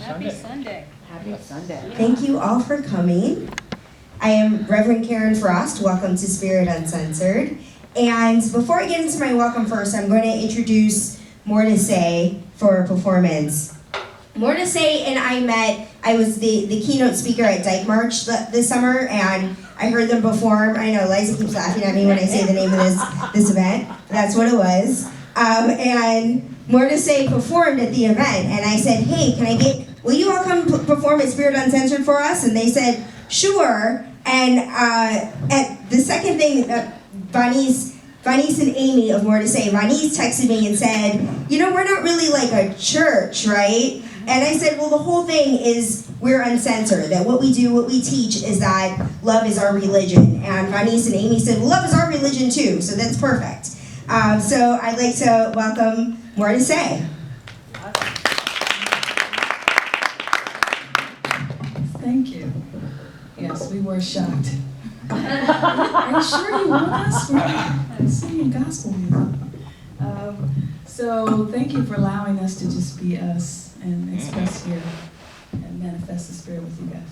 Happy Sunday. Happy Sunday. Thank you all for coming. I am Reverend Karen Frost. Welcome to Spirit Uncensored. And before I get into my welcome first, I'm going to introduce Mortasay for a performance. Mortasay and I met, I was the keynote speaker at Dyke March this summer, and I heard them perform. I know Liza keeps laughing at me when I say the name of this event, but that's what it was. And Mortasay performed at the event, and I said, hey, will you all come perform at Spirit Uncensored for us? And they said, sure. And at the second thing, Vanice and Amy of Mortasay, Vanice texted me and said, we're not really like a church, right? And I said, well, the whole thing is we're uncensored, that what we do, what we teach is that love is our religion. And Vanice and Amy said, well, love is our religion too, so that's perfect. So I'd like to welcome Mortasay. Thank you. Yes, we were shocked. Are you sure you want us? We're singing gospel music. So thank you for allowing us to just be us and express here and manifest the Spirit with you guys.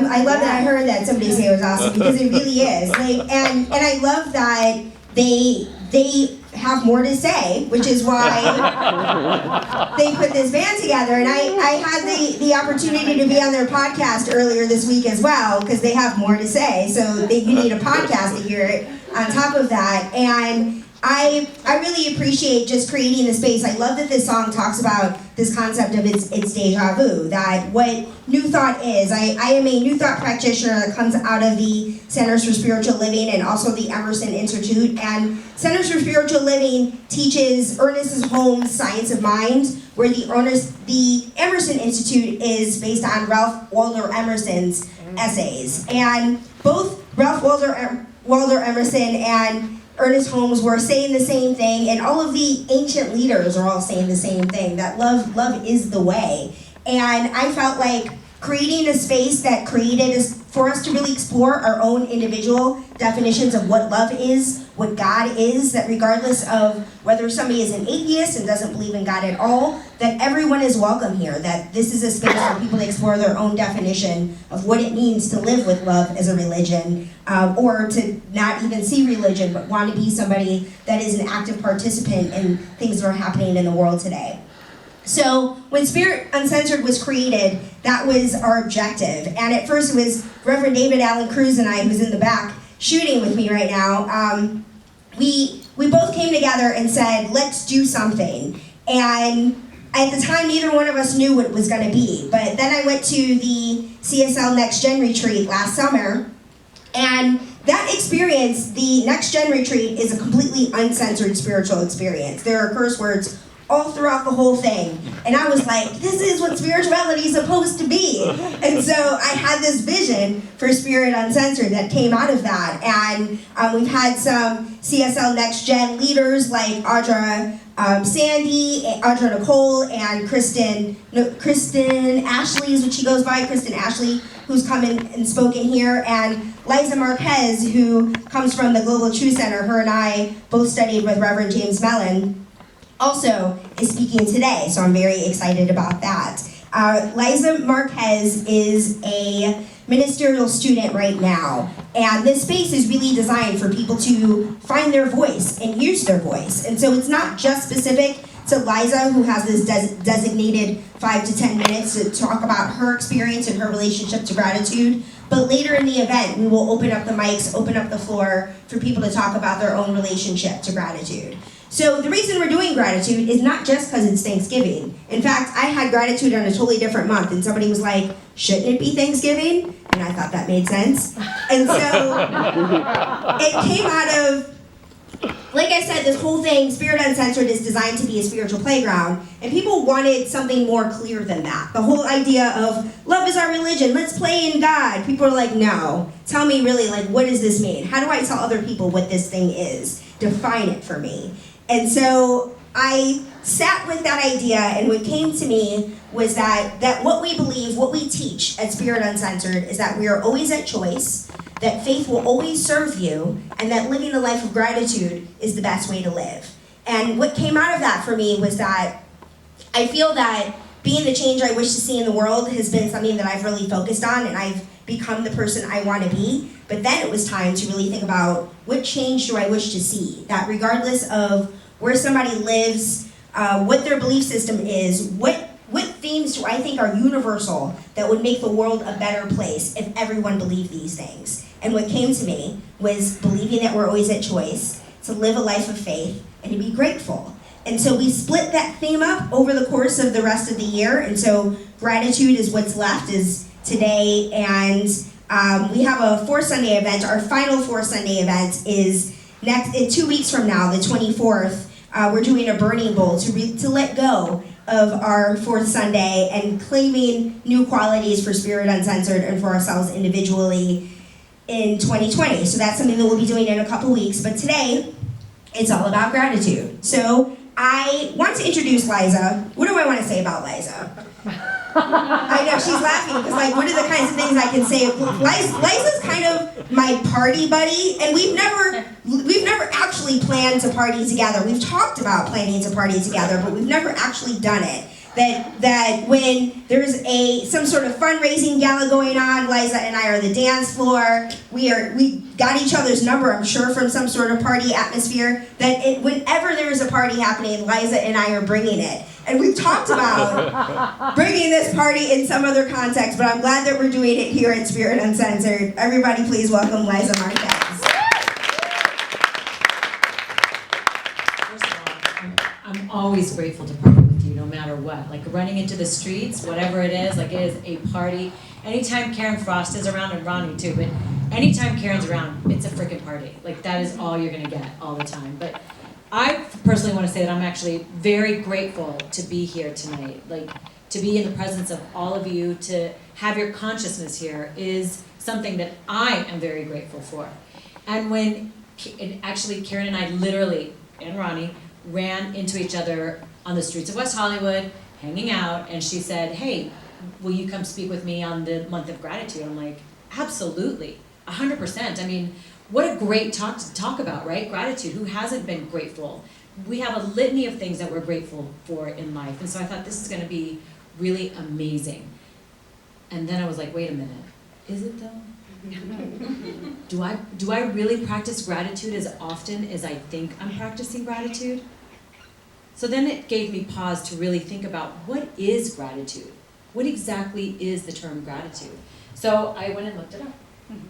I love that I heard that somebody say it was awesome because it really is. And I love that they have more to say, which is why they put this band together. And I had the opportunity to be on their podcast earlier this week as well, because they have more to say. So you need a podcast to hear it on top of that. And I really appreciate just creating the space. I love that this song talks about this concept of it's deja vu, that what New Thought is. I am a New Thought practitioner that comes out of the Centers for Spiritual Living and also the Emerson Institute. And Centers for Spiritual Living teaches Ernest Holmes' Science of Mind, where the Emerson Institute is based on Ralph Waldo Emerson's essays. And both Ralph Waldo Emerson and Ernest Holmes were saying the same thing, and all of the ancient leaders are all saying the same thing, that love is the way. And I felt like creating a space that created for us to really explore our own individual definitions of what love is, what God is, that regardless of whether somebody is an atheist and doesn't believe in God at all, that everyone is welcome here, that this is a space for people to explore their own definition of what it means to live with love as a religion, or to not even see religion, but want to be somebody that is an active participant in things that are happening in the world today. So when Spirit Uncensored was created, that was our objective. And at first it was Reverend David Allen Cruz and I, who's in the back, shooting with me right now. We both came together and said, let's do something. And at the time, neither one of us knew what it was going to be. But then I went to the CSL Next Gen retreat last summer. And that experience, the Next Gen retreat, is a completely uncensored spiritual experience. There are curse words all throughout the whole thing. And I was like, this is what spirituality is supposed to be. And so I had this vision for Spirit Uncensored that came out of that. And we've had some CSL Next Gen leaders like Audra Sandy, Audra Nicole, and Kristen Ashley is what she goes by, Kristen Ashley, who's come in and spoken here, and Liza Marquez, who comes from the Global Truth Center. Her and I both studied with Reverend James Mellon, also is speaking today, so I'm very excited about that. Liza Marquez is a ministerial student right now, and this space is really designed for people to find their voice and use their voice. And so it's not just specific to Liza, who has this designated 5 to 10 minutes to talk about her experience and her relationship to gratitude, but later in the event, we will open up the mics, open up the floor for people to talk about their own relationship to gratitude. So the reason we're doing gratitude is not just because it's Thanksgiving. In fact, I had gratitude on a totally different month, and somebody was like, shouldn't it be Thanksgiving? And I thought that made sense. And so it came out of, like I said, this whole thing, Spirit Uncensored, is designed to be a spiritual playground, and people wanted something more clear than that. The whole idea of, love is our religion, let's play in God. People are like, no, tell me really, like, what does this mean? How do I tell other people what this thing is? Define it for me. And so I sat with that idea, and what came to me was that what we believe, what we teach at Spirit Uncensored is that we are always at choice, that faith will always serve you, and that living a life of gratitude is the best way to live. And what came out of that for me was that I feel that being the change I wish to see in the world has been something that I've really focused on, and I've become the person I want to be. But then it was time to really think about, what change do I wish to see? That regardless of where somebody lives, what their belief system is, what themes do I think are universal that would make the world a better place if everyone believed these things? And what came to me was believing that we're always at choice, to live a life of faith, and to be grateful. And so we split that theme up over the course of the rest of the year, and so gratitude is what's left is today, and we have a 4-Sunday event. Our final 4-Sunday event is in 2 weeks from now, the 24th. We're doing a burning bowl to let go of our 4th Sunday and claiming new qualities for Spirit Uncensored and for ourselves individually in 2020. So that's something that we'll be doing in a couple weeks. But today, it's all about gratitude. So I want to introduce Liza. What do I want to say about Liza? I know, she's laughing because, like, what are the kinds of things I can say? Liza's kind of my party buddy, and we've never actually planned to party together. We've talked about planning to party together, but we've never actually done it. that when there's some sort of fundraising gala going on, Liza and I are the dance floor. We got each other's number, I'm sure, from some sort of party atmosphere. Whenever there is a party happening, Liza and I are bringing it. And we've talked about bringing this party in some other context, but I'm glad that we're doing it here at Spirit Uncensored. Everybody please welcome Liza Marquez. First of all, I'm always grateful to party with you, no matter what. Like running into the streets, whatever it is a party. Anytime Karen Frost is around, and Ronnie too, but anytime Karen's around, it's a freaking party. Like that is all you're gonna get all the time. But I personally want to say that I'm actually very grateful to be here tonight. Like, to be in the presence of all of you, to have your consciousness here is something that I am very grateful for. And actually Karen and I literally, and Ronnie, ran into each other on the streets of West Hollywood, hanging out, and she said, hey, will you come speak with me on the month of gratitude? I'm like, absolutely, 100%. I mean, what a great talk to talk about, right? Gratitude. Who hasn't been grateful? We have a litany of things that we're grateful for in life. And so I thought this is going to be really amazing. And then I was like, wait a minute. Is it though? Do I really practice gratitude as often as I think I'm practicing gratitude? So then it gave me pause to really think about, what is gratitude? What exactly is the term gratitude? So I went and looked it up,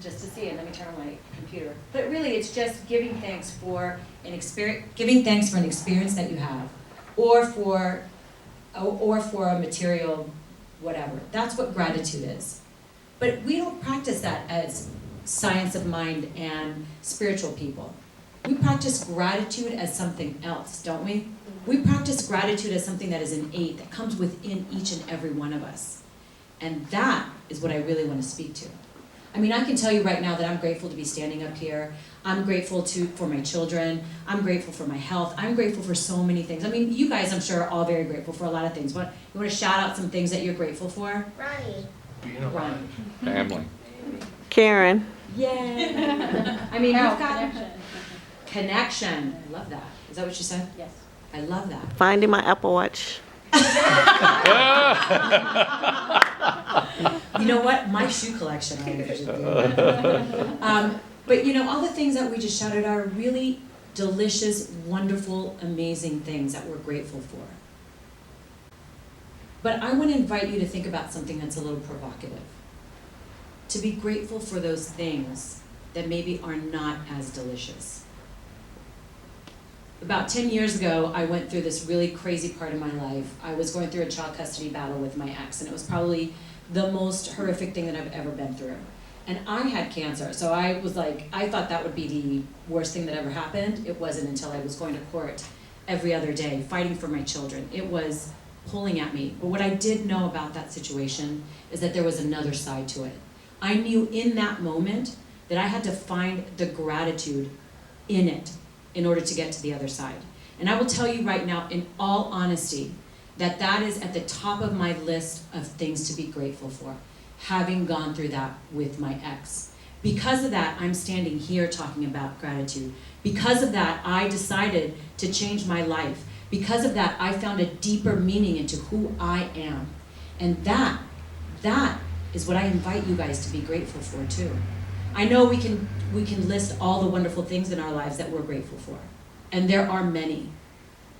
just to see it. Let me turn on my computer. But really, it's just giving thanks for an experience that you have, or for a material whatever. That's what gratitude is. But we don't practice that as science of mind and spiritual people. We practice gratitude as something else, don't we? We practice gratitude as something that is innate, that comes within each and every one of us. And that is what I really want to speak to. I mean, I can tell you right now that I'm grateful to be standing up here. I'm grateful for my children. I'm grateful for my health. I'm grateful for so many things. I mean, you guys, I'm sure, are all very grateful for a lot of things. You want to shout out some things that you're grateful for? Ronnie. Family. Karen. Yay. I mean, you've got connection. I love that. Is that what you said? Yes. I love that. Finding my Apple Watch. You know what? My shoe collection, I usually do. But you know, all the things that we just shouted are really delicious, wonderful, amazing things that we're grateful for. But I want to invite you to think about something that's a little provocative. To be grateful for those things that maybe are not as delicious. About 10 years ago, I went through this really crazy part of my life. I was going through a child custody battle with my ex, and it was probably the most horrific thing that I've ever been through. And I had cancer, so I was like, I thought that would be the worst thing that ever happened. It wasn't until I was going to court every other day, fighting for my children. It was pulling at me. But what I did know about that situation is that there was another side to it. I knew in that moment that I had to find the gratitude in it in order to get to the other side. And I will tell you right now, in all honesty, that that is at the top of my list of things to be grateful for, having gone through that with my ex. Because of that, I'm standing here talking about gratitude. Because of that, I decided to change my life. Because of that, I found a deeper meaning into who I am. And that is what I invite you guys to be grateful for too. I know we can list all the wonderful things in our lives that we're grateful for. And there are many.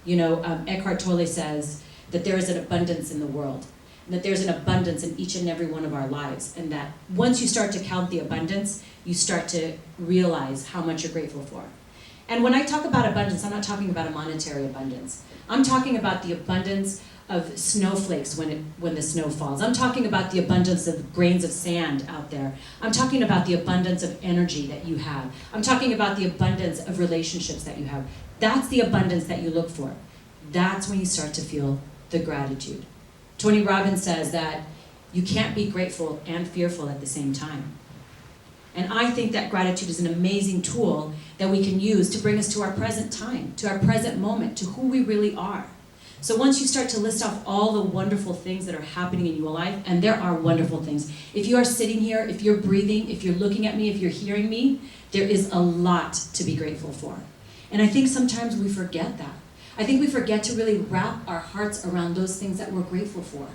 You know, Eckhart Tolle says that there is an abundance in the world, and that there's an abundance in each and every one of our lives, and that once you start to count the abundance, you start to realize how much you're grateful for. And when I talk about abundance, I'm not talking about a monetary abundance. I'm talking about the abundance of snowflakes when the snow falls. I'm talking about the abundance of grains of sand out there. I'm talking about the abundance of energy that you have. I'm talking about the abundance of relationships that you have. That's the abundance that you look for. That's when you start to feel the gratitude. Tony Robbins says that you can't be grateful and fearful at the same time. And I think that gratitude is an amazing tool that we can use to bring us to our present time, to our present moment, to who we really are. So once you start to list off all the wonderful things that are happening in your life, and there are wonderful things. If you are sitting here, if you're breathing, if you're looking at me, if you're hearing me, there is a lot to be grateful for. And I think sometimes we forget that. I think we forget to really wrap our hearts around those things that we're grateful for.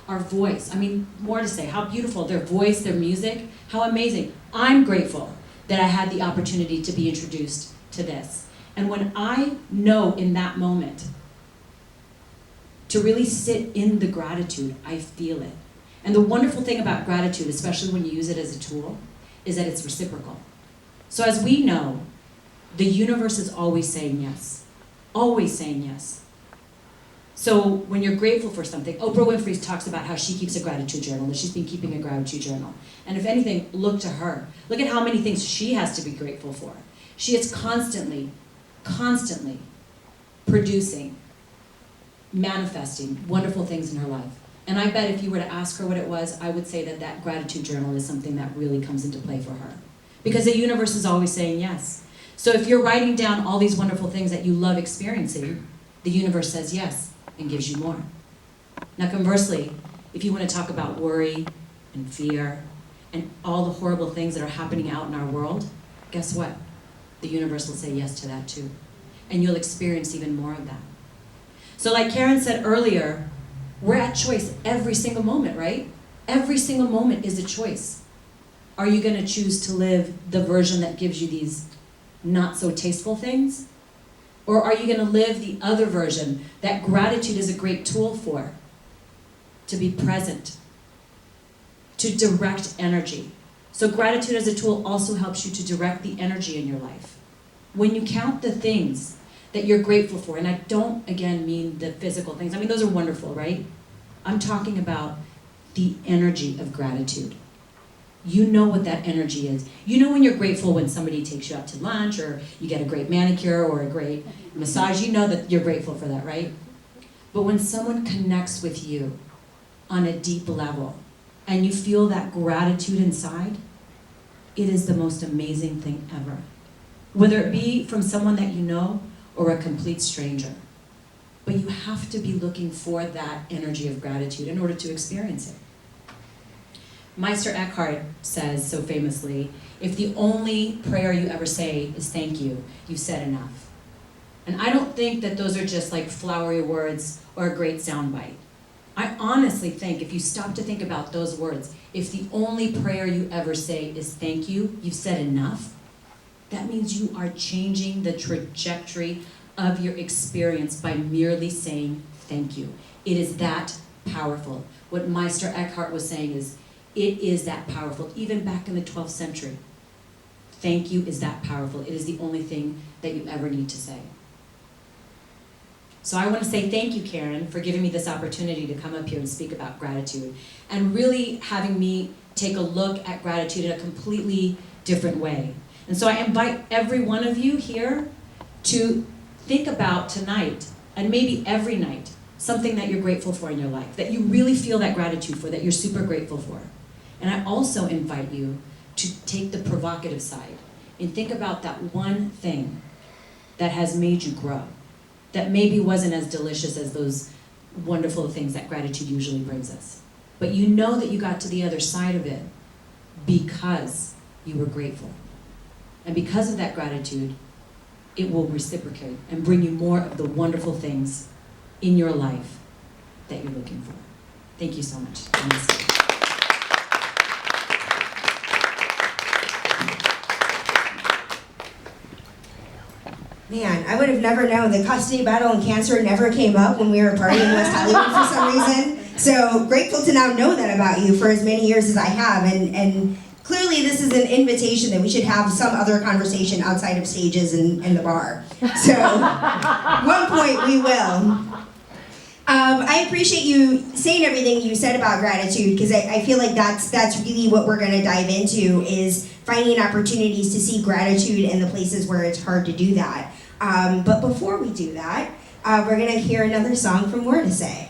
Our voice, I mean, Mortasay, how beautiful, their voice, their music, how amazing. I'm grateful that I had the opportunity to be introduced to this. And when I know in that moment to really sit in the gratitude, I feel it. And the wonderful thing about gratitude, especially when you use it as a tool, is that it's reciprocal. So as we know, the universe is always saying yes. Always saying yes. So when you're grateful for something, Oprah Winfrey talks about how she keeps a gratitude journal, that she's been keeping a gratitude journal. And if anything, look to her. Look at how many things she has to be grateful for. She is constantly producing, manifesting wonderful things in her life. And I bet if you were to ask her what it was, I would say that that gratitude journal is something that really comes into play for her. Because the universe is always saying yes. So if you're writing down all these wonderful things that you love experiencing, the universe says yes and gives you more. Now conversely, if you want to talk about worry and fear and all the horrible things that are happening out in our world, guess what? The universe will say yes to that too. And you'll experience even more of that. So like Karen said earlier, we're at choice every single moment, right? Every single moment is a choice. Are you going to choose to live the version that gives you these not so tasteful things? Or are you going to live the other version that gratitude is a great tool for? To be present, to direct energy. So gratitude as a tool also helps you to direct the energy in your life. When you count the things that you're grateful for, and I don't, again, mean the physical things. I mean, those are wonderful, right? I'm talking about the energy of gratitude. You know what that energy is. You know when you're grateful when somebody takes you out to lunch, or you get a great manicure or a great massage. You know that you're grateful for that, right? But when someone connects with you on a deep level, and you feel that gratitude inside, it is the most amazing thing ever. Whether it be from someone that you know or a complete stranger. But you have to be looking for that energy of gratitude in order to experience it. Meister Eckhart says so famously, if the only prayer you ever say is thank you, you've said enough. And I don't think that those are just like flowery words or a great soundbite. I honestly think if you stop to think about those words, if the only prayer you ever say is thank you, you've said enough, that means you are changing the trajectory of your experience by merely saying thank you. It is that powerful. What Meister Eckhart was saying is, it is that powerful, even back in the 12th century. Thank you is that powerful. It is the only thing that you ever need to say. So I want to say thank you, Karen, for giving me this opportunity to come up here and speak about gratitude, and really having me take a look at gratitude in a completely different way. And so I invite every one of you here to think about tonight, and maybe every night, something that you're grateful for in your life, that you really feel that gratitude for, that you're super grateful for. And I also invite you to take the provocative side and think about that one thing that has made you grow, that maybe wasn't as delicious as those wonderful things that gratitude usually brings us. But you know that you got to the other side of it because you were grateful. And because of that gratitude, it will reciprocate and bring you more of the wonderful things in your life that you're looking for. Thank you so much. Man, I would have never known the custody battle and cancer never came up when we were partying in West Hollywood for some reason. So grateful to now know that about you for as many years as I have. And clearly this is an invitation that we should have some other conversation outside of stages and the bar. So at one point we will. I appreciate you saying everything you said about gratitude, because I feel like that's really what we're going to dive into, is finding opportunities to see gratitude in the places where it's hard to do that. But before we do that, we're going to hear another song from Mortasay.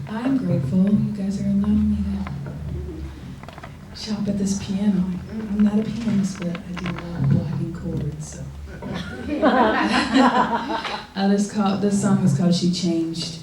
I'm grateful you guys are allowing me to shop at this piano. I'm not a pianist, but I do love blocking chords. So. This song is called She Changed.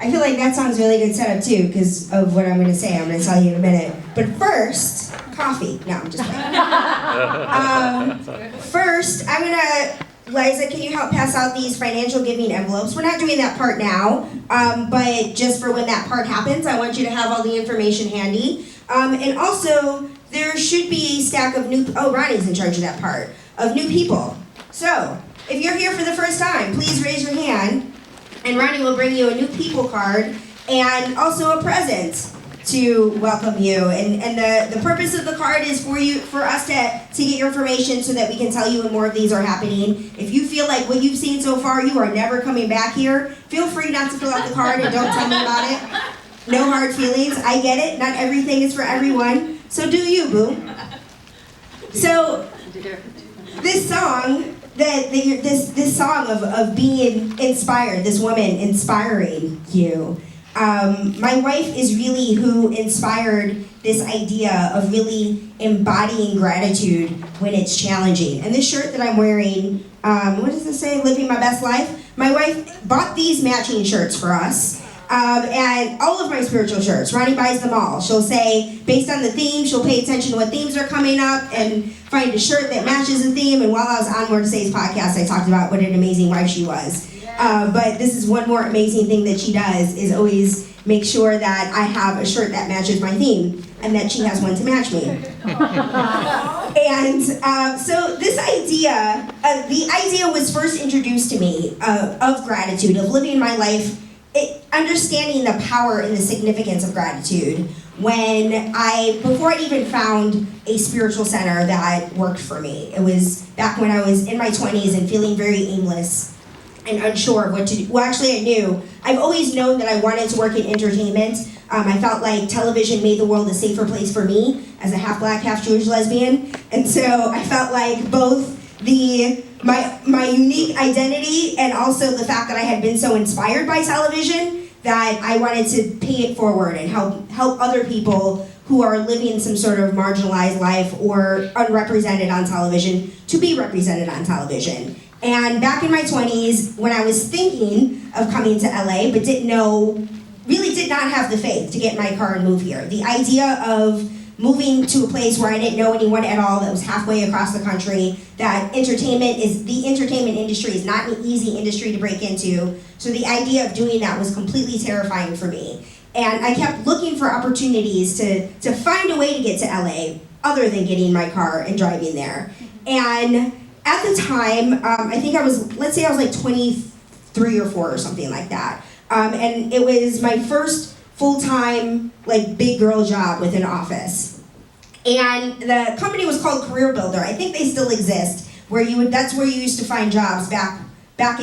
I feel like that sounds really good setup too, because of what I'm going to say. I'm going to tell you in a minute. But first, coffee. No, I'm just kidding. First, I'm going to, Liza, can you help pass out these financial giving envelopes? We're not doing that part now, but just for when that part happens, I want you to have all the information handy. And also, there should be a stack of new, oh, Ronnie's in charge of that part, of new people. So, if you're here for the first time, please raise your hand. And Ronnie will bring you a new people card and also a present to welcome you. And the purpose of the card is for us to get your information so that we can tell you when more of these are happening. If you feel like what you've seen so far, you are never coming back here, feel free not to fill out the card and don't tell me about it. No hard feelings. I get it. Not everything is for everyone. So do you, boo. So this song, this song of being inspired, this woman inspiring you. My wife is really who inspired this idea of really embodying gratitude when it's challenging. And this shirt that I'm wearing, what does it say? Living my best life. My wife bought these matching shirts for us. And all of my spiritual shirts, Ronnie buys them all. She'll say, based on the theme, she'll pay attention to what themes are coming up and find a shirt that matches the theme. And while I was on Mortasay's podcast, I talked about what an amazing wife she was. But this is one more amazing thing that she does, is always make sure that I have a shirt that matches my theme and that she has one to match me. And so this idea, the idea was first introduced to me of gratitude, of living my life understanding the power and the significance of gratitude before I even found a spiritual center that worked for me. It was back when I was in my 20s and feeling very aimless and unsure of what to do. Well, actually I knew. I've always known that I wanted to work in entertainment. I felt like television made the world a safer place for me as a half black, half Jewish lesbian. And so I felt like both my unique identity and also the fact that I had been so inspired by television that I wanted to pay it forward and help other people who are living some sort of marginalized life or unrepresented on television to be represented on television. And back in my 20s, when I was thinking of coming to LA, but really did not have the faith to get in my car and move here. The idea of moving to a place where I didn't know anyone at all, that was halfway across the country, that the entertainment industry is not an easy industry to break into. So the idea of doing that was completely terrifying for me. And I kept looking for opportunities to find a way to get to LA other than getting in my car and driving there. And at the time, I think let's say I was like 23 or 4 or something like that. And it was my first full-time, like, big girl job with an office. And the company was called Career Builder. I think they still exist, that's where you used to find jobs back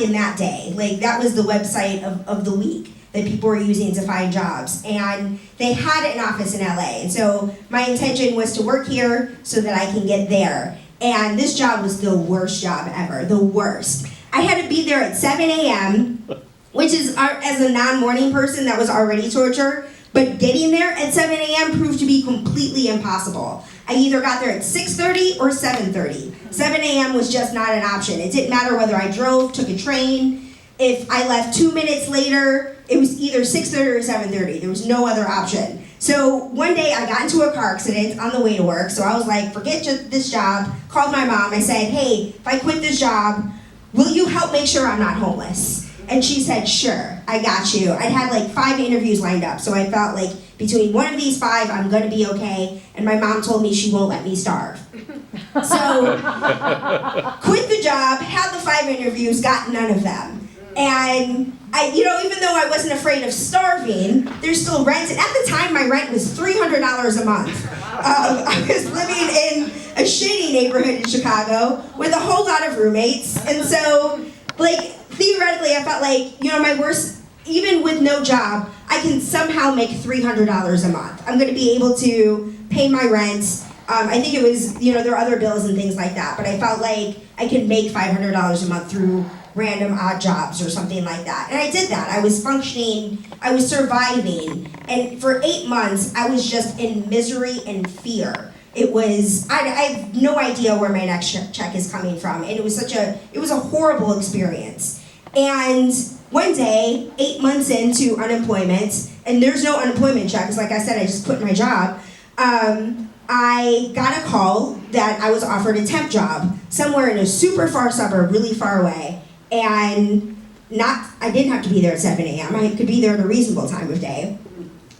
in that day. Like, that was the website of the week that people were using to find jobs. And they had an office in LA. And so my intention was to work here so that I can get there. And this job was the worst job ever, the worst. I had to be there at 7 a.m., which is, as a non-morning person, that was already torture. But getting there at 7 a.m. proved to be completely impossible. I either got there at 6:30 or 7:30. 7 a.m. was just not an option. It didn't matter whether I drove, took a train. If I left 2 minutes later, it was either 6:30 or 7:30. There was no other option. So one day I got into a car accident on the way to work. So I was like, forget this job. Called my mom. I said, hey, if I quit this job, will you help make sure I'm not homeless? And she said, sure, I got you. I'd had like 5 interviews lined up, so I felt like between one of these 5, I'm gonna be okay. And my mom told me she won't let me starve. So, quit the job, had the 5 interviews, got none of them. And even though I wasn't afraid of starving, there's still rent. And at the time, my rent was $300 a month. I was living in a shitty neighborhood in Chicago with a whole lot of roommates. And so, theoretically, I felt like, my worst, even with no job, I can somehow make $300 a month. I'm gonna be able to pay my rent. I think it was, there are other bills and things like that, but I felt like I could make $500 a month through random odd jobs or something like that. And I did that. I was functioning, I was surviving, and for 8 months, I was just in misery and fear. It was, I have no idea where my next check is coming from, and it was a horrible experience. And one day, 8 months into unemployment, and there's no unemployment check, because like I said, I just quit my job, I got a call that I was offered a temp job somewhere in a super far suburb, really far away, and I didn't have to be there at 7 a.m. I could be there at a reasonable time of day.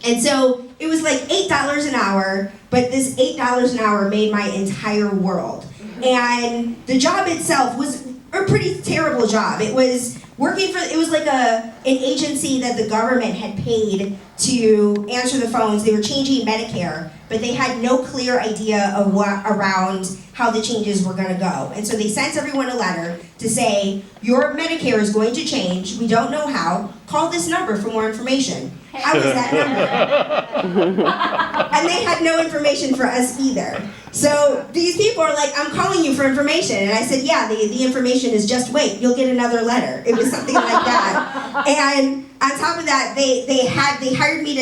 And so it was like $8 an hour, but this $8 an hour made my entire world. And the job itself was a pretty terrible job. It was it was like an agency that the government had paid to answer the phones. They were changing Medicare, but they had no clear idea of around how the changes were gonna go. And so they sent everyone a letter to say, your Medicare is going to change, we don't know how, call this number for more information. How was that number? And they had no information for us either. So these people are like, I'm calling you for information. And I said, yeah, the information is just wait, you'll get another letter. It was something like that. And on top of that, they hired me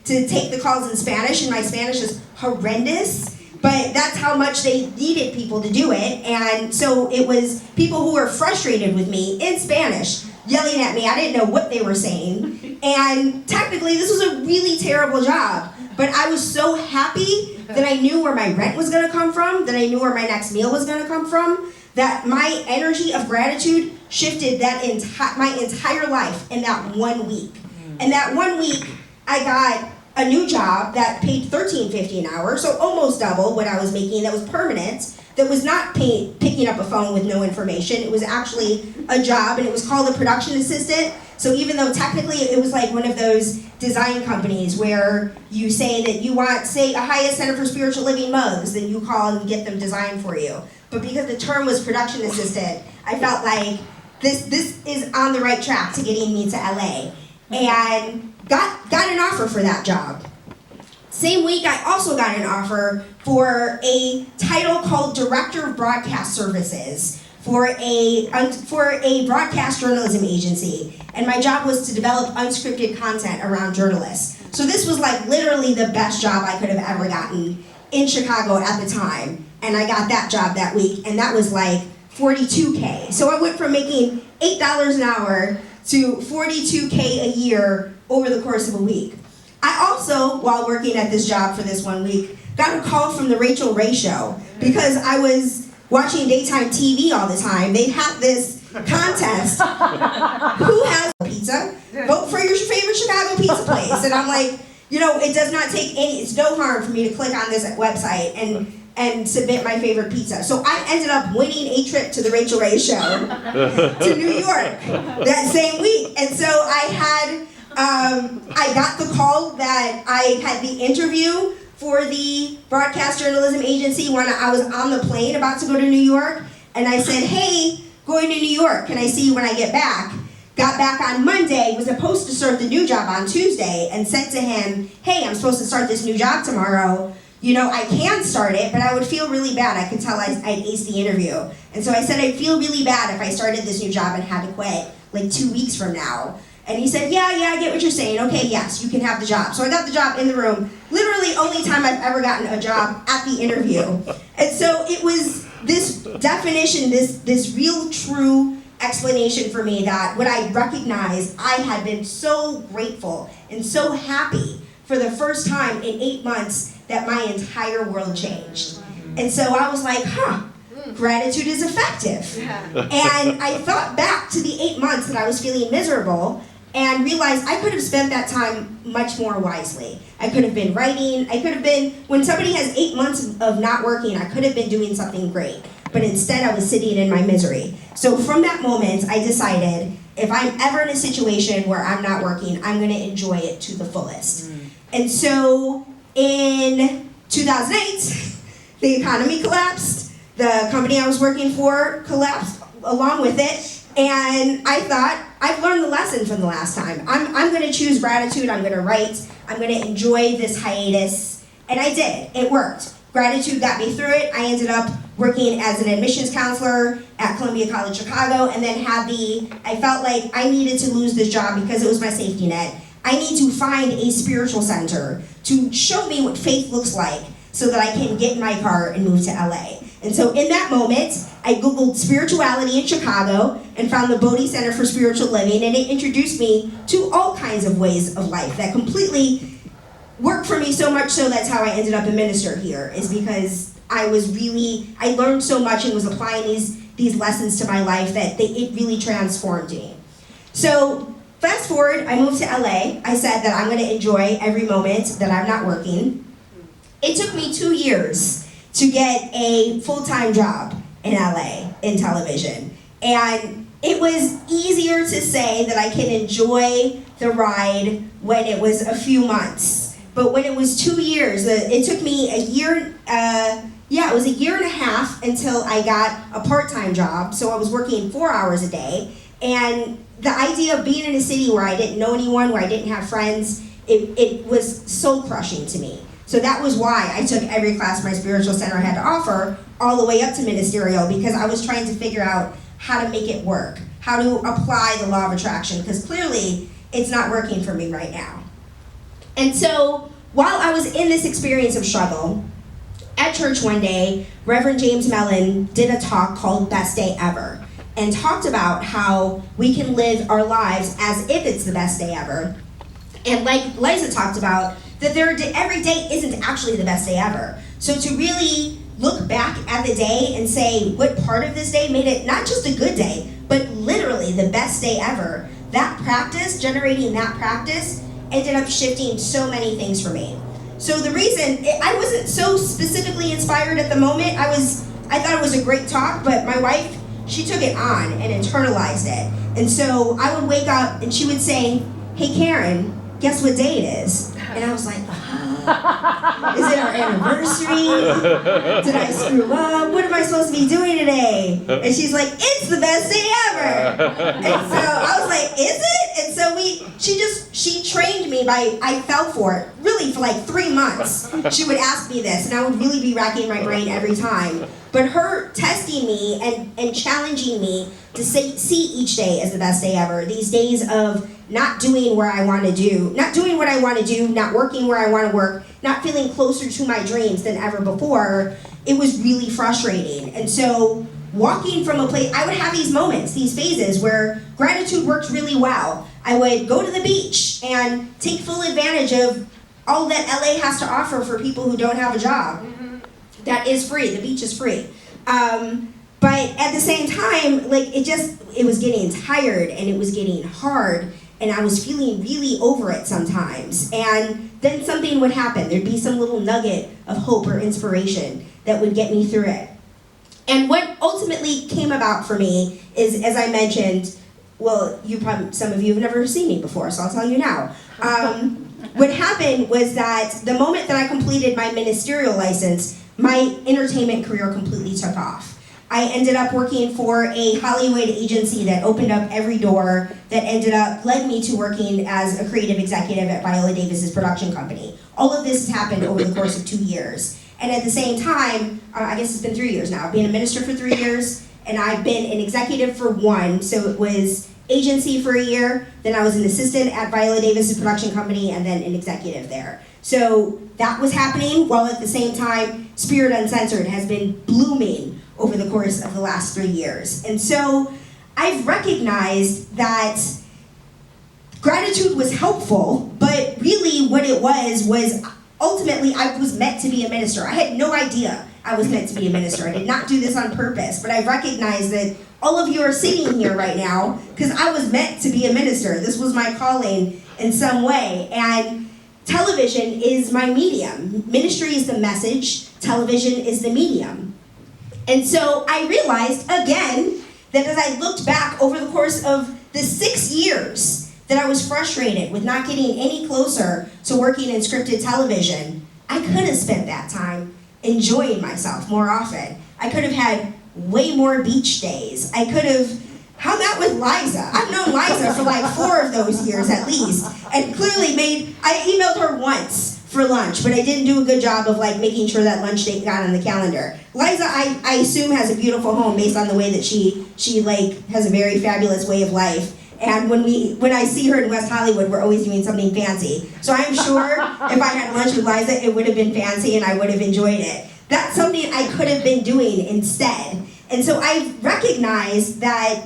to take the calls in Spanish, and my Spanish is horrendous. But that's how much they needed people to do it. And so it was people who were frustrated with me in Spanish, yelling at me. I didn't know what they were saying. And technically, this was a really terrible job. But I was so happy that I knew where my rent was going to come from, that I knew where my next meal was going to come from, that my energy of gratitude shifted my entire life in that 1 week. And that 1 week, I got a new job that paid $13.50 an hour, so almost double what I was making, that was permanent, that was not picking up a phone with no information. It was actually a job, and it was called a production assistant. So even though technically it was like one of those design companies where you say that you want, say, a Highest Center for Spiritual Living mugs, then you call and get them designed for you. But because the term was production assistant, I felt like this is on the right track to getting me to LA. And got an offer for that job. Same week, I also got an offer for a title called Director of Broadcast Services for a broadcast journalism agency. And my job was to develop unscripted content around journalists. So this was like literally the best job I could have ever gotten in Chicago at the time. And I got that job that week, and that was like $42K. So I went from making $8 an hour to $42K a year over the course of a week. I also, while working at this job for this 1 week, got a call from the Rachel Ray Show because I was watching daytime TV all the time. They had this contest. Who has pizza? Vote for your favorite Chicago pizza place. And I'm like, it does not take it's no harm for me to click on this website and submit my favorite pizza. So I ended up winning a trip to the Rachel Ray Show to New York that same week. And so I got the call that I had the interview for the broadcast journalism agency when I was on the plane about to go to New York. And I said, hey, going to New York, can I see you when I get back? Got back on Monday, was supposed to start the new job on Tuesday, and said to him, hey, I'm supposed to start this new job tomorrow. I can start it, but I would feel really bad. I could tell I'd aced the interview. And so I said, I'd feel really bad if I started this new job and had to quit like 2 weeks from now. And he said, yeah, I get what you're saying. Okay, yes, you can have the job. So I got the job in the room. Literally only time I've ever gotten a job at the interview. And so it was this definition, this real true explanation for me that when I recognized I had been so grateful and so happy for the first time in 8 months that my entire world changed. And so I was like, gratitude is effective. And I thought back to the 8 months that I was feeling miserable and realized I could have spent that time much more wisely. I could have been writing, when somebody has 8 months of not working, I could have been doing something great. But instead I was sitting in my misery. So from that moment, I decided if I'm ever in a situation where I'm not working, I'm gonna enjoy it to the fullest. And so in 2008, the economy collapsed. The company I was working for collapsed along with it. And I thought, I've learned the lesson from the last time. I'm gonna choose gratitude, I'm gonna write, I'm gonna enjoy this hiatus. And I did, it worked. Gratitude got me through it. I ended up working as an admissions counselor at Columbia College Chicago, and then I felt like I needed to lose this job because it was my safety net. I need to find a spiritual center to show me what faith looks like so that I can get in my car and move to LA. And so in that moment, I Googled spirituality in Chicago and found the Bodhi Center for Spiritual Living, and it introduced me to all kinds of ways of life that completely worked for me, so much so that's how I ended up a minister here, is because I learned so much and was applying these lessons to my life that it really transformed me. So fast forward, I moved to LA. I said that I'm going to enjoy every moment that I'm not working. It took me 2 years to get a full-time job in LA in television. And it was easier to say that I can enjoy the ride when it was a few months. But when it was 2 years, it took me a year, it was a year and a half until I got a part-time job. So I was working 4 hours a day. And the idea of being in a city where I didn't know anyone, where I didn't have friends, it was soul crushing to me. So that was why I took every class my spiritual center had to offer, all the way up to ministerial, because I was trying to figure out how to make it work, how to apply the law of attraction, because clearly it's not working for me right now. And so while I was in this experience of struggle, at church one day, Reverend James Mellon did a talk called Best Day Ever, and talked about how we can live our lives as if it's the best day ever. And like Liza talked about, that every day isn't actually the best day ever. So to really look back at the day and say what part of this day made it not just a good day, but literally the best day ever, generating that practice, ended up shifting so many things for me. So the reason, I wasn't so specifically inspired at the moment. I thought it was a great talk, but my wife, she took it on and internalized it. And so I would wake up and she would say, "Hey Karen, guess what day it is?" And I was like, is it our anniversary? Did I screw up? What am I supposed to be doing today? And she's like, "It's the best day ever." And so I was like, "Is it?" And so she trained me I fell for it, really for like 3 months. She would ask me this, and I would really be racking my brain every time. But her testing me and challenging me to see each day as the best day ever, these days of not doing what I want to do, not working where I want to work, not feeling closer to my dreams than ever before, it was really frustrating. And so walking from a place, I would have these moments, these phases where gratitude worked really well. I would go to the beach and take full advantage of all that LA has to offer for people who don't have a job. That is free, the beach is free. But at the same time, it was getting tired and it was getting hard, and I was feeling really over it sometimes. And then something would happen. There'd be some little nugget of hope or inspiration that would get me through it. And what ultimately came about for me is, as I mentioned, well, some of you have never seen me before, so I'll tell you now. What happened was that the moment that I completed my ministerial license, my entertainment career completely took off. I ended up working for a Hollywood agency that opened up every door, that led me to working as a creative executive at Viola Davis's production company. All of this has happened over the course of 2 years. And at the same time, I guess it's been 3 years now. I've been a minister for 3 years, and I've been an executive for 1. So it was agency for a year, then I was an assistant at Viola Davis's production company, and then an executive there. So that was happening, while at the same time, Spirit Uncensored has been blooming over the course of the last 3 years. And so I've recognized that gratitude was helpful, but really what it was ultimately I was meant to be a minister. I had no idea I was meant to be a minister. I did not do this on purpose, but I recognized that all of you are sitting here right now because I was meant to be a minister. This was my calling in some way. And television is my medium. Ministry is the message. Television is the medium. And so I realized, again, that as I looked back over the course of the 6 years that I was frustrated with not getting any closer to working in scripted television, I could have spent that time enjoying myself more often. I could have had way more beach days. I could have hung out with Liza. I've known Liza for like 4 of those years at least, and clearly I emailed her once for lunch, but I didn't do a good job of making sure that lunch date got on the calendar. Liza, I assume, has a beautiful home based on the way that she has a very fabulous way of life. And when I see her in West Hollywood, we're always doing something fancy. So I'm sure if I had lunch with Liza, it would have been fancy and I would have enjoyed it. That's something I could have been doing instead. And so I recognize that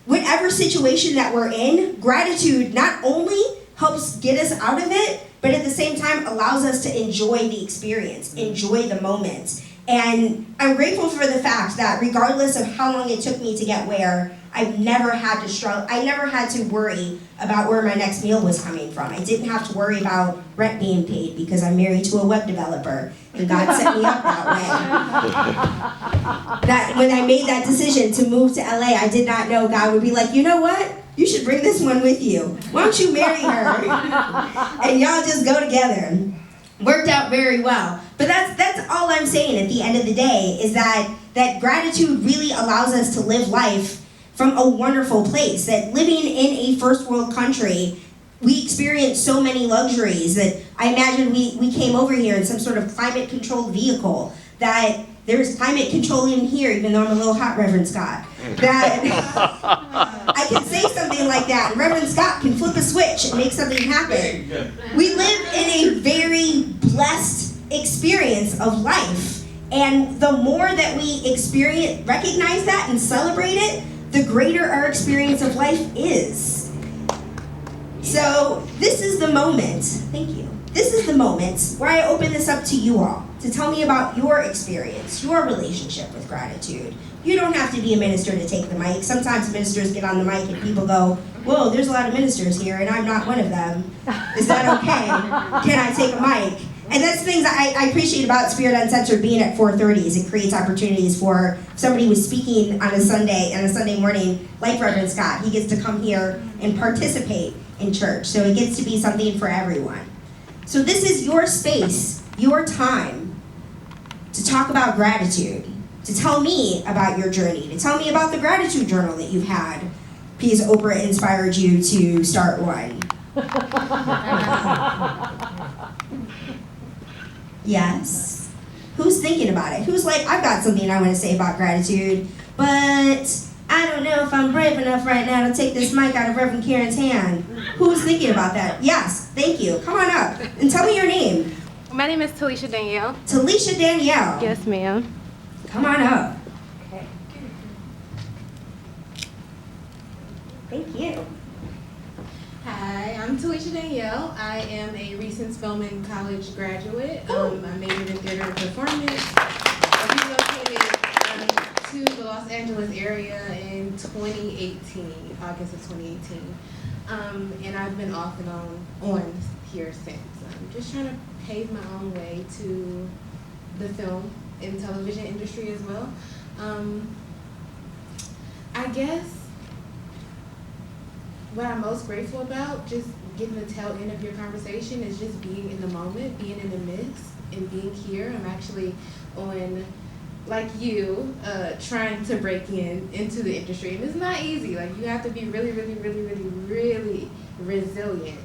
whatever situation that we're in, gratitude not only helps get us out of it, but at the same time allows us to enjoy the experience, enjoy the moment. And I'm grateful for the fact that regardless of how long it took me to get where, I've never had to struggle. I never had to worry about where my next meal was coming from. I didn't have to worry about rent being paid because I'm married to a web developer, and God set me up that way. That when I made that decision to move to LA, I did not know God would be like, you know what? You should bring this one with you. Why don't you marry her? And y'all just go together. Worked out very well. But that's all I'm saying at the end of the day, is that gratitude really allows us to live life from a wonderful place. That living in a first world country, we experience so many luxuries that I imagine we came over here in some sort of climate controlled vehicle, that there's climate control in here, even though I'm a little hot, Reverend Scott. That I can say something like that, and Reverend Scott can flip a switch and make something happen. We live in a very blessed experience of life, and the more that we experience, recognize that and celebrate it, the greater our experience of life is. So this is the moment, thank you. This is the moment where I open this up to you all to tell me about your experience, your relationship with gratitude. You don't have to be a minister to take the mic. Sometimes ministers get on the mic and people go, whoa, there's a lot of ministers here and I'm not one of them. Is that okay? Can I take a mic? And that's things I appreciate about Spirit Uncensored being at 4:30 is it creates opportunities for somebody who's speaking on a Sunday morning, like Reverend Scott. He gets to come here and participate in church. So it gets to be something for everyone. So this is your space, your time to talk about gratitude, to tell me about your journey, to tell me about the gratitude journal that you've had, because Oprah inspired you to start one. Yes? Who's thinking about it? Who's like, I've got something I want to say about gratitude, but I don't know if I'm brave enough right now to take this mic out of Reverend Karen's hand. Who's thinking about that? Yes, thank you. Come on up and tell me your name. My name is Talisha Danielle. Talisha Danielle. Yes, ma'am. Come on up. Okay. Thank you. Hi, I'm Talisha Danielle. I am a recent Spelman College graduate. I majored in theater and performance. I relocated to the Los Angeles area in 2018, August of 2018. And I've been off and on here since. I'm just trying to pave my own way to the film and television industry as well. I guess what I'm most grateful about, just getting the tail end of your conversation, is just being in the moment, being in the midst, and being here. I'm actually on, like you, trying to break into the industry. And it's not easy. Like, you have to be really, really, really, really, really resilient.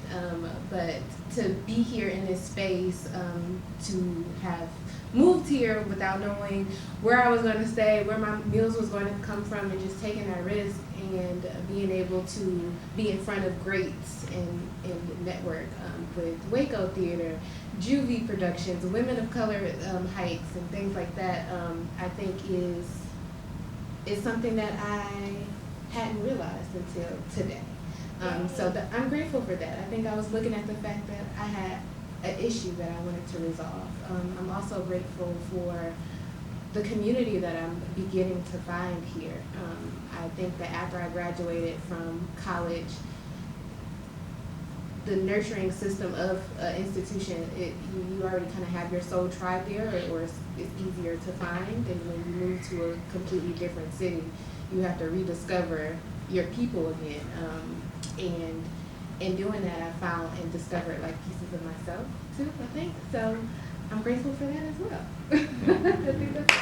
But to be here in this space, to have moved here without knowing where I was going to stay, where my meals was going to come from, and just taking that risk and being able to be in front of greats and network with Waco Theater, Juvie Productions, Women of Color hikes, and things like that, I think is something that I hadn't realized until today. I'm grateful for that. I think I was looking at the fact that I had an issue that I wanted to resolve. I'm also grateful for the community that I'm beginning to find here. I think that after I graduated from college, the nurturing system of an institution, you already kind of have your soul tribe there, or it's easier to find. And when you move to a completely different city, you have to rediscover your people again. And in doing that, I found and discovered like pieces of myself too, I think. So I'm grateful for that as well. I think that's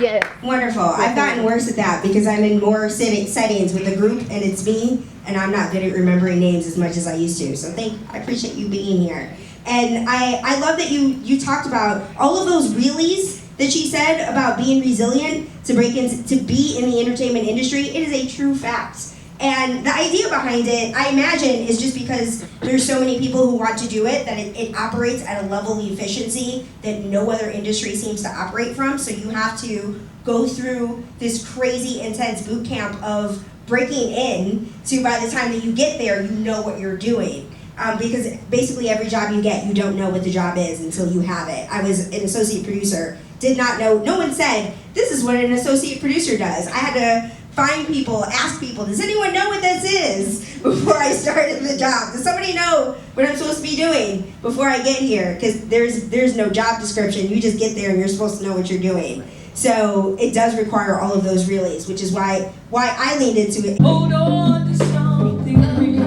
Yeah. Wonderful. I've gotten worse at that because I'm in more settings with a group and it's me, and I'm not good at remembering names as much as I used to. So I appreciate you being here. And I love that you talked about all of those reallys that she said about being resilient to be in the entertainment industry. It is a true fact. And the idea behind it, I imagine, is just because there's so many people who want to do it that it operates at a level of efficiency that no other industry seems to operate from. So you have to go through this crazy intense boot camp of breaking in to, by the time that you get there, you know what you're doing. Because basically every job you get, you don't know what the job is until you have it. I was an associate producer, did not know, no one said, this is what an associate producer does. I had to find people, ask people, does anyone know what this is before I started the job? Does somebody know what I'm supposed to be doing before I get here? Because there's no job description, you just get there and you're supposed to know what you're doing. So it does require all of those relays, which is why I leaned into it. Hold on to something real.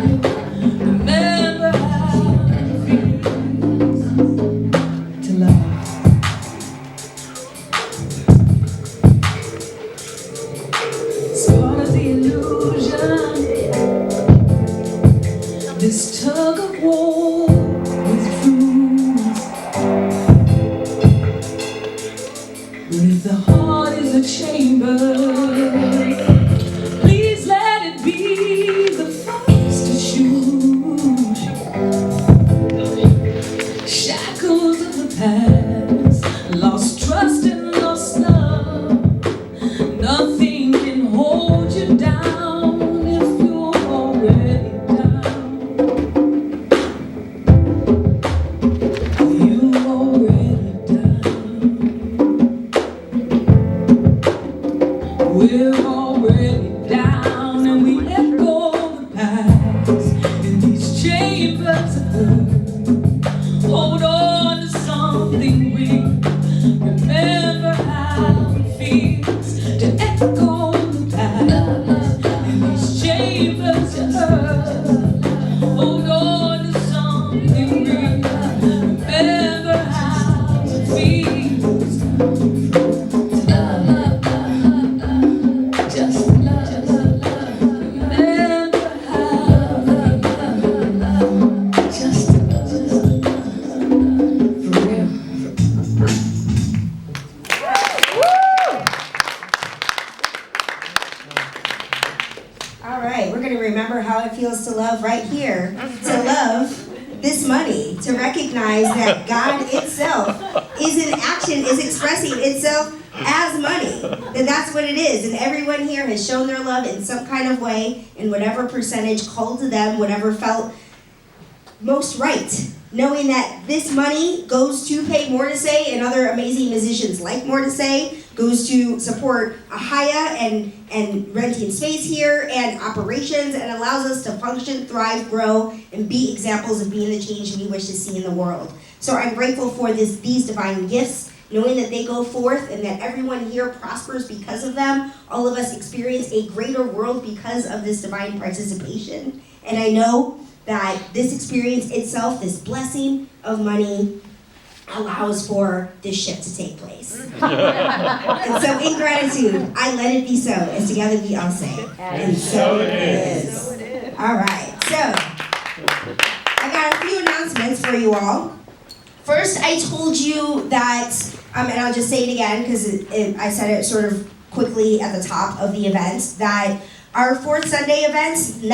Remember how it feels to love. It's part of the illusion. This tug of war with fools. But if the heart is a chamber, please let it be the first to shoot. Shackles of the past, lost trust and lost love. Nothing can hold you down if you're already down. You're already down. We're already down and we let go of the past in these chambers of hurt. Hold on to something real. Remember how it feels to echo the past in these chambers of hurt. Hold on to something real. Remember how it feels. Just love, remember how, just for real. All right, we're going to remember how it feels to love right here. To love this money, to recognize that God itself is in action, is expressing itself as money. That that's what it is. And everyone here has shown their love in some kind of way, in whatever percentage called to them, whatever felt most right. Knowing that this money goes to pay Mortasay and other amazing musicians like Mortasay, goes to support Ahaya and renting space here and operations, and allows us to function, thrive, grow, and be examples of being the change we wish to see in the world. So I'm grateful for these divine gifts, knowing that they go forth and that everyone here prospers because of them. All of us experience a greater world because of this divine participation. And I know that this experience itself, this blessing of money, allows for this shift to take place. And so in gratitude, I let it be so, as together we all say. And so it is. All right, so I got a few announcements for you all. First, I told you that, and I'll just say it again because I said it sort of quickly at the top of the event, that our fourth Sunday event, the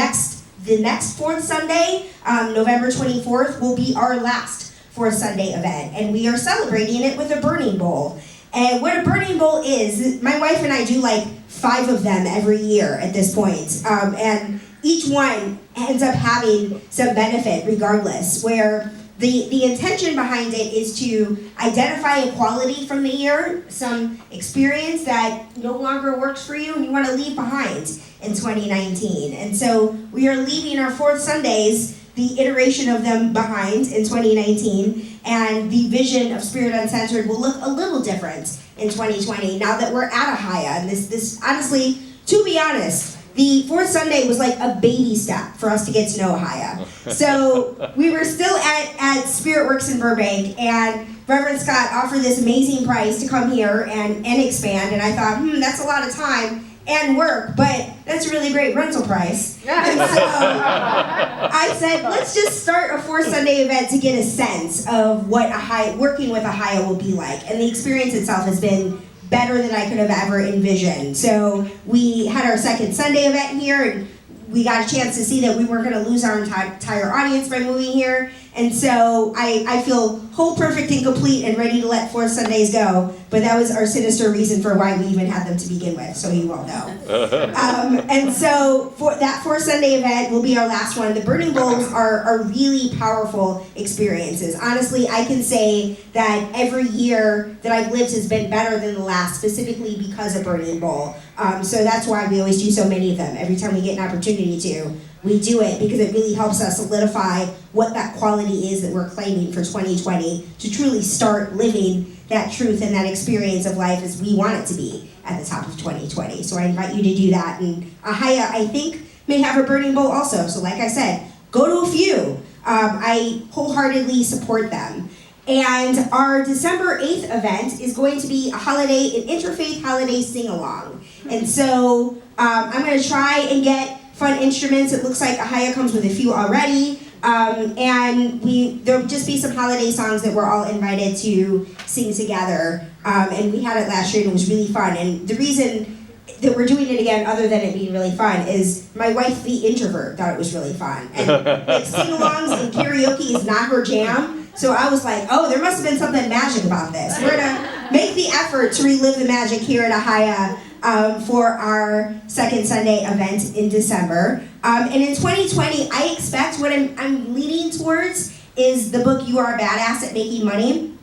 next fourth Sunday, November 24th, will be our last fourth Sunday event. And we are celebrating it with a burning bowl. And what a burning bowl is, my wife and I do like 5 of them every year at this point. And each one ends up having some benefit regardless, where the intention behind it is to identify a quality from the year, some experience that no longer works for you and you want to leave behind in 2019. And so we are leaving our fourth Sundays, the iteration of them, behind in 2019, and the vision of Spirit Uncensored will look a little different in 2020 now that we're at Ahaya. And this honestly, to be honest, the fourth Sunday was like a baby step for us to get to know Ahaya. So we were still at Spirit Works in Burbank, and Reverend Scott offered this amazing price to come here and expand, and I thought, that's a lot of time and work, but that's a really great rental price. And so I said, let's just start a fourth Sunday event to get a sense of what working with Ahaya will be like. And the experience itself has been better than I could have ever envisioned. So we had our second Sunday event here, and we got a chance to see that we weren't going to lose our entire audience by moving here. And so I feel whole, perfect, and complete and ready to let 4 Sundays go. But that was our sinister reason for why we even had them to begin with, so you all know. And so for that 4 Sunday event will be our last one. The Burning Bowls are really powerful experiences. Honestly, I can say that every year that I've lived has been better than the last, specifically because of Burning Bowl. So that's why we always do so many of them. Every time we get an opportunity to, we do it because it really helps us solidify what that quality is that we're claiming for 2020 to truly start living that truth and that experience of life as we want it to be at the top of 2020. So I invite you to do that. And Ahaya, I think, may have a Burning Bowl also. So like I said, go to a few. I wholeheartedly support them. And our December 8th event is going to be an interfaith holiday sing-along. And so I'm going to try and get fun instruments. It looks like Ahaya comes with a few already. And there'll just be some holiday songs that we're all invited to sing together. And we had it last year and it was really fun. And the reason that we're doing it again, other than it being really fun, is my wife, the introvert, thought it was really fun. And like sing-alongs and karaoke is not her jam. So I was like, oh, there must have been something magic about this. We're gonna make the effort to relive the magic here at Ahaya for our second Sunday event in December. And in 2020, I expect what I'm leaning towards is the book You Are a Badass at Making Money.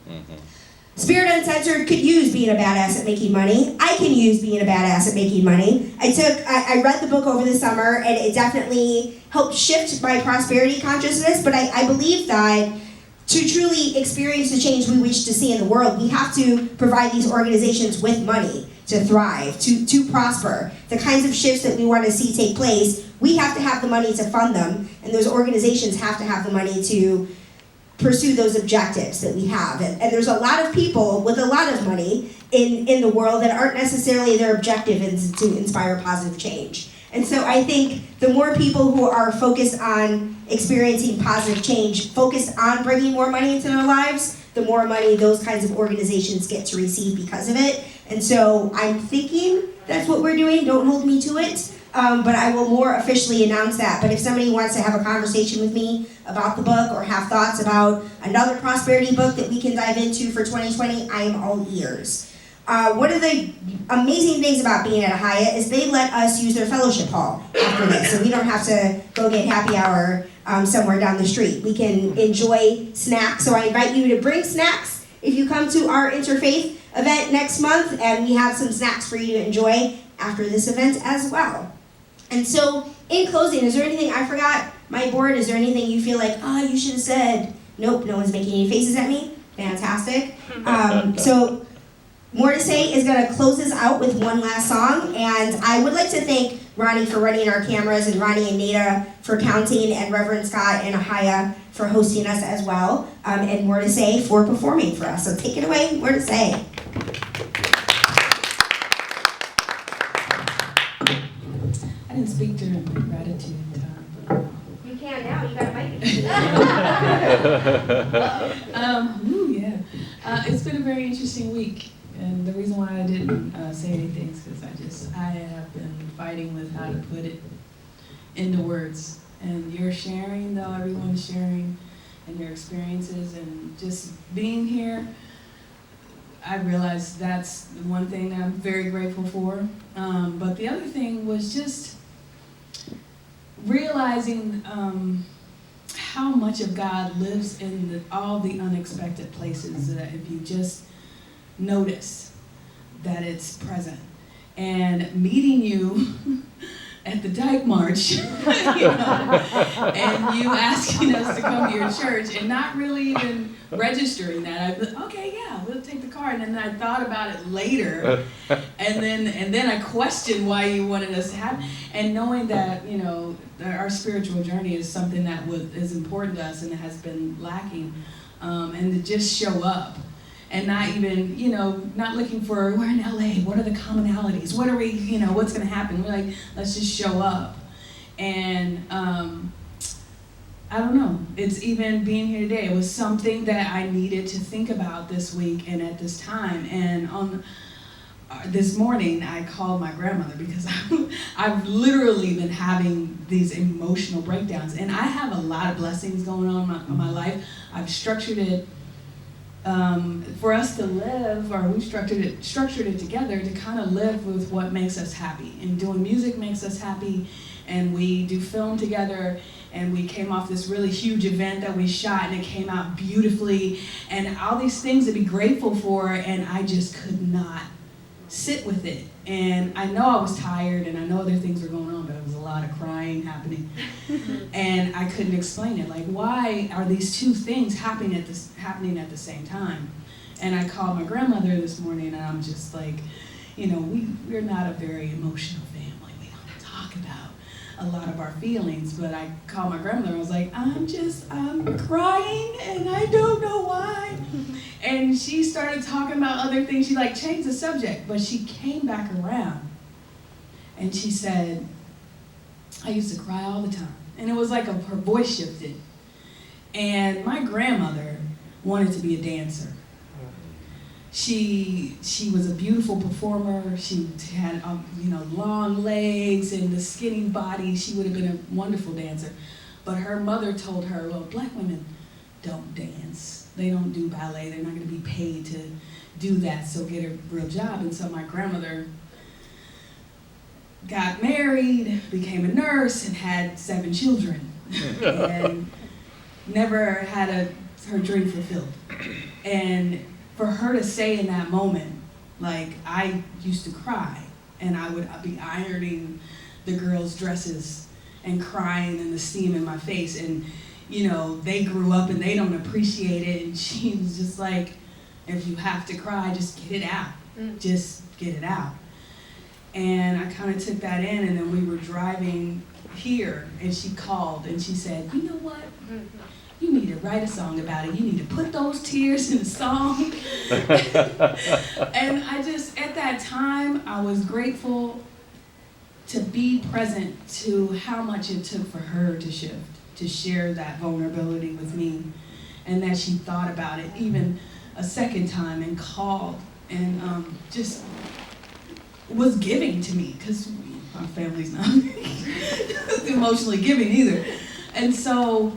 Spirit Uncensored could use being a badass at making money. I can use being a badass at making money. I read the book over the summer and it definitely helped shift my prosperity consciousness, but I believe that to truly experience the change we wish to see in the world, we have to provide these organizations with money to thrive, to prosper. The kinds of shifts that we want to see take place, we have to have the money to fund them, and those organizations have to have the money to pursue those objectives that we have. And there's a lot of people with a lot of money in the world that aren't necessarily their objective is to inspire positive change. And so I think the more people who are focused on experiencing positive change, focused on bringing more money into their lives, the more money those kinds of organizations get to receive because of it. And so I'm thinking that's what we're doing. Don't hold me to it, but I will more officially announce that. But if somebody wants to have a conversation with me about the book or have thoughts about another prosperity book that we can dive into for 2020, I am all ears. One of the amazing things about being at Ahaya is they let us use their fellowship hall after this, so we don't have to go get happy hour somewhere down the street. We can enjoy snacks, so I invite you to bring snacks if you come to our interfaith event next month, and we have some snacks for you to enjoy after this event as well. And so, in closing, is there anything I forgot? My board, is there anything you feel like, you should have said? Nope, no one's making any faces at me. Fantastic. So Mortasay is going to close us out with one last song, and I would like to thank Ronnie for running our cameras, and Ronnie and Nada for counting, and Reverend Scott and Ahaya for hosting us as well, and Mortasay for performing for us. So take it away, Mortasay. I didn't speak during my gratitude time. You can now, you got a mic. It's been a very interesting week. And the reason why I didn't say anything is because I have been fighting with how to put it into words. And you're sharing, though, everyone's sharing, and your experiences, and just being here, I realized that's the one thing that I'm very grateful for. But the other thing was just realizing how much of God lives in all the unexpected places, that if you just notice that it's present. And meeting you at the Dyke March, and you asking us to come to your church and not really even registering that. I was okay, yeah, we'll take the car. And then I thought about it later, and then I questioned why you wanted us to have, and knowing that, our spiritual journey is something that is important to us and has been lacking, and to just show up. And not even, not looking for, we're in LA, what are the commonalities? What are we, what's going to happen? We're like, let's just show up. And I don't know, it's even being here today. It was something that I needed to think about this week and at this time. And this morning I called my grandmother because I've literally been having these emotional breakdowns, and I have a lot of blessings going on in my life. I've structured it for us to live, or we've structured it together to kind of live with what makes us happy. And doing music makes us happy, and we do film together, and we came off this really huge event that we shot, and it came out beautifully, and all these things to be grateful for, and I just could not sit with it. And I know I was tired, and I know other things were going on, but it was a lot of crying happening. And I couldn't explain it. Like, why are these two things happening at the same time? And I called my grandmother this morning, and I'm just like, you know, we're not a very emotional family. We don't talk about a lot of our feelings. But I called my grandmother, and I was like, I'm crying, and I don't know why. And she started talking about other things. She like changed the subject, but she came back around, and she said, I used to cry all the time. And it was like her voice shifted. And my grandmother wanted to be a dancer. She was a beautiful performer. She had long legs and the skinny body. She would have been a wonderful dancer. But her mother told her, well, black women don't dance. They don't do ballet. They're not going to be paid to do that, so get a real job. And so my grandmother got married, became a nurse, and had 7 children. And never had her dream fulfilled. And for her to say in that moment, like, I used to cry, and I would be ironing the girls' dresses and crying and the steam in my face, and they grew up and they don't appreciate it, and she was just like, if you have to cry, just get it out. Just get it out. And I kind of took that in, and then we were driving here, and she called, and she said, you know what? You need to write a song about it. You need to put those tears in a song. And at that time, I was grateful to be present to how much it took for her to shift, to share that vulnerability with me, and that she thought about it even a second time and called and just was giving to me, because our family's not emotionally giving either. And so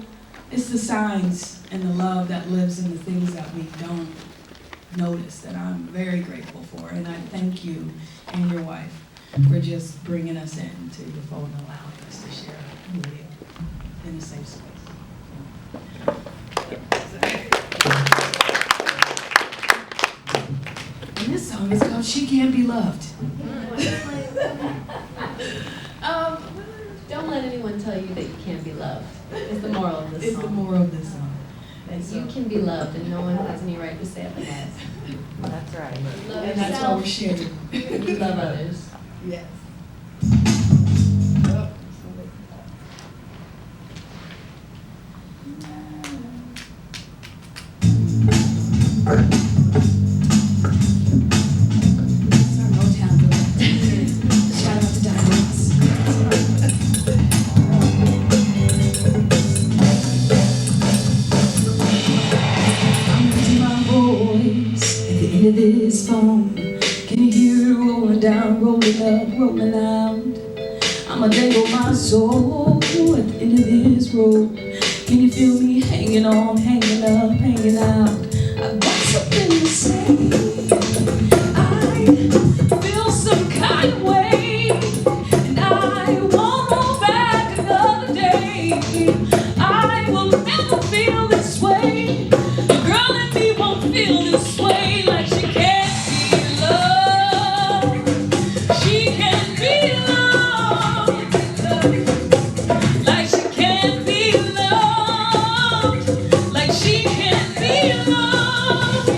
it's the signs and the love that lives in the things that we don't notice that I'm very grateful for. And I thank you and your wife for just bringing us into the fold and allowing us to share who we are in a safe space. And this song is called She Can't Be Loved. Don't let anyone tell you that you can't be loved. It's the moral of this song. It's the moral of this song. And you can be loved, and no one has any right to say otherwise. That's right. You love And that's why we're yourself, sharing. you love others. Yes. This phone, can you hear it rolling down, rolling up, rolling out? I'ma dangle my soul at the end of this road. Can you feel me hanging on, hanging up, hanging out? I've got something to say. I feel some kind of way, and I won't go back another day. I will never feel this way. The girl in me won't feel this way. Like she can't be loved. She can't be loved. Like she can't be loved. Like she can't be loved.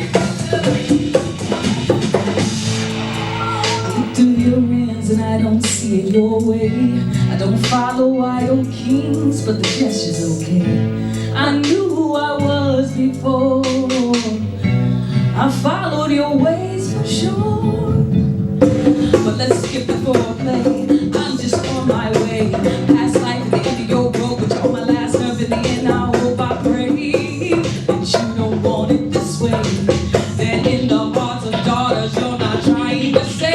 I look through your hands and I don't see it your way. I don't follow idle kings, but the gesture's okay. I knew who I was before. I followed your ways for sure. But let's skip the foreplay. I'm just on my way. Past life at the end of your road, but you're my last nerve in the end. I hope, I pray that you don't want it this way. That in the hearts of daughters, you're not trying to say.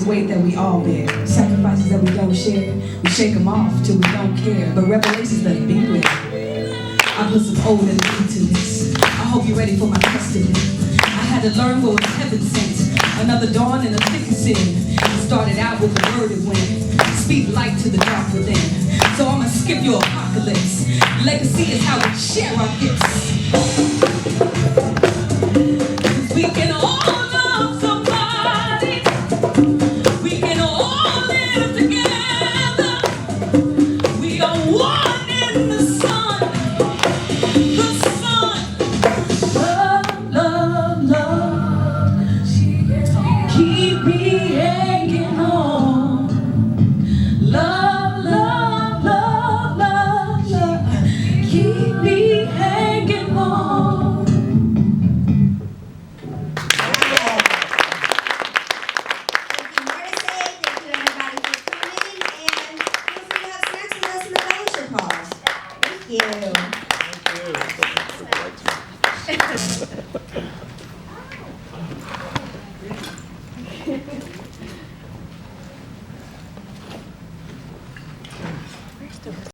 weight that we all bear. Sacrifices that we don't share, we shake them off till we don't care. But revelations let it beware. I put some old and new to this. I hope you're ready for my testament. I had to learn what was heaven sent. Another dawn in the thick of sin. It started out with the word it went. Speak light to the dark within. So I'ma skip your apocalypse. Legacy is how we share our gifts. We can all love somebody. We can all live together. We are one in the sun. The sun. Love, love, love. Keep me hanging on. Love, love, love, love, love. Keep me hanging on. Thank you, Mortasay. Thank you, everybody, for coming. And feel free to have snacks with us in the fellowship hall. Thank you.